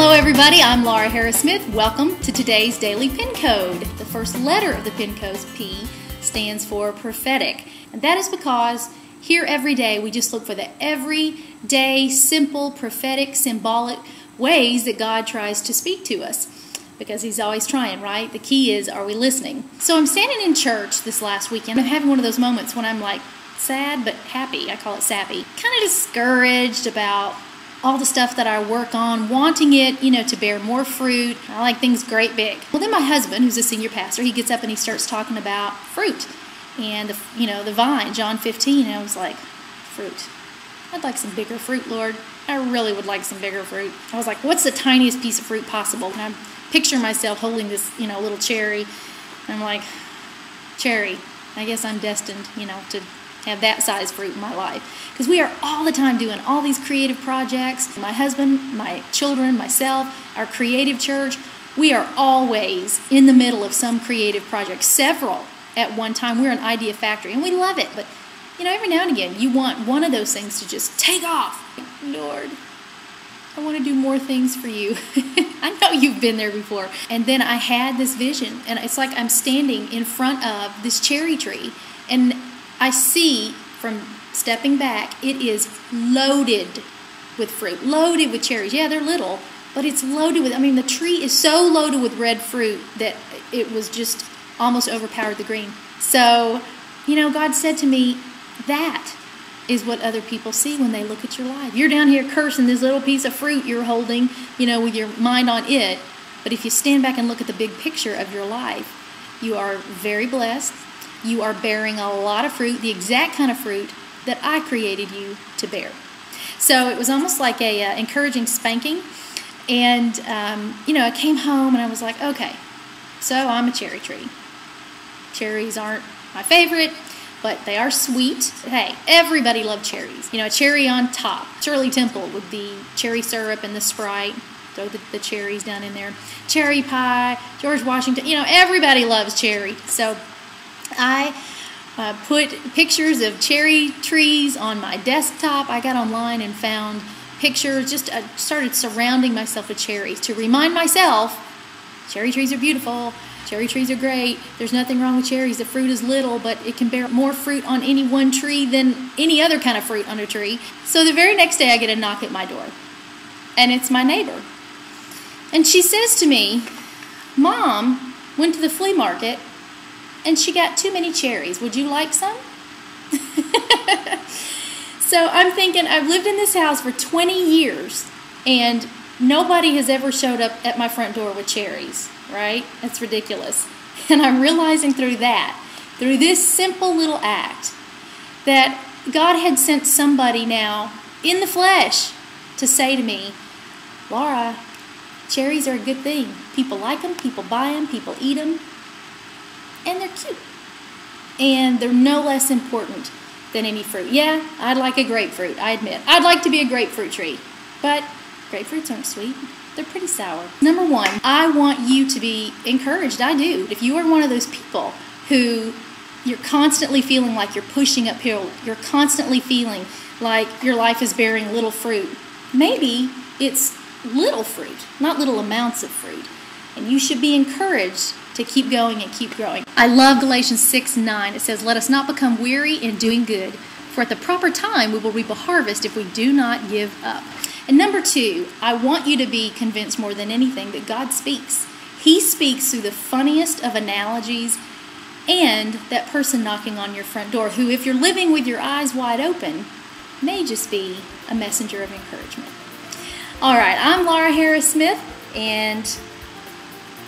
Hello everybody, I'm Laura Harris-Smith. Welcome to today's Daily Pin Code. The first letter of the pin code, P, stands for prophetic. And that is because here every day we just look for the everyday, simple, prophetic, symbolic ways that God tries to speak to us. Because He's always trying, right? The key is, are we listening? So I'm standing in church this last weekend. I'm having one of those moments when I'm like sad but happy. I call it sappy. Kind of discouraged about all the stuff that I work on, wanting it, to bear more fruit. I like things great big. Well, then my husband, who's a senior pastor, he gets up and he starts talking about fruit and the vine, John 15. And I was like, fruit. I'd like some bigger fruit, Lord. I really would like some bigger fruit. I was like, what's the tiniest piece of fruit possible? And I'm picturing myself holding this, little cherry. And I'm like, cherry. I guess I'm destined, to have that size fruit in my life. Because we are all the time doing all these creative projects. My husband, my children, myself, our creative church, we are always in the middle of some creative project, several at one time. We're an idea factory, and we love it. But, every now and again, you want one of those things to just take off. Lord, I want to do more things for you. I know you've been there before. And then I had this vision, and it's like I'm standing in front of this cherry tree, and I see from stepping back, it is loaded with fruit, loaded with cherries. Yeah, they're little, but it's loaded with, the tree is so loaded with red fruit that it was just almost overpowered the green. So, God said to me, that is what other people see when they look at your life. You're down here cursing this little piece of fruit you're holding, with your mind on it. But if you stand back and look at the big picture of your life, you are very blessed. You are bearing a lot of fruit, the exact kind of fruit that I created you to bear. So it was almost like a encouraging spanking. And, I came home and I was like, okay, so I'm a cherry tree. Cherries aren't my favorite, but they are sweet. Hey, everybody loves cherries. A cherry on top. Shirley Temple with the cherry syrup and the Sprite. Throw the cherries down in there. Cherry pie, George Washington. Everybody loves cherry. So I put pictures of cherry trees on my desktop. I got online and found pictures. Just started surrounding myself with cherries to remind myself, cherry trees are beautiful. Cherry trees are great. There's nothing wrong with cherries. The fruit is little, but it can bear more fruit on any one tree than any other kind of fruit on a tree. So the very next day I get a knock at my door. And it's my neighbor. And she says to me, Mom went to the flea market and she got too many cherries. Would you like some? So I'm thinking, I've lived in this house for 20 years, and nobody has ever showed up at my front door with cherries, right? That's ridiculous. And I'm realizing through this simple little act, that God had sent somebody now in the flesh to say to me, Laura, cherries are a good thing. People like them, people buy them, people eat them. And they're cute. And they're no less important than any fruit. Yeah, I'd like a grapefruit, I admit. I'd like to be a grapefruit tree. But grapefruits aren't sweet. They're pretty sour. Number one, I want you to be encouraged. I do. If you are one of those people who you're constantly feeling like you're pushing uphill, you're constantly feeling like your life is bearing little fruit, maybe it's little fruit, not little amounts of fruit. And you should be encouraged to keep going and keep growing. I love Galatians 6:9. It says, let us not become weary in doing good, for at the proper time we will reap a harvest if we do not give up. And number two, I want you to be convinced more than anything that God speaks. He speaks through the funniest of analogies and that person knocking on your front door, who, if you're living with your eyes wide open, may just be a messenger of encouragement. All right, I'm Laura Harris-Smith, and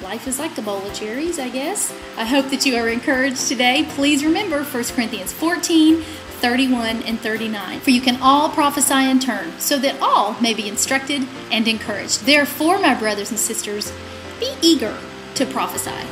life is like a bowl of cherries, I guess. I hope that you are encouraged today. Please remember 1 Corinthians 14:31 and 39. For you can all prophesy in turn, so that all may be instructed and encouraged. Therefore, my brothers and sisters, be eager to prophesy.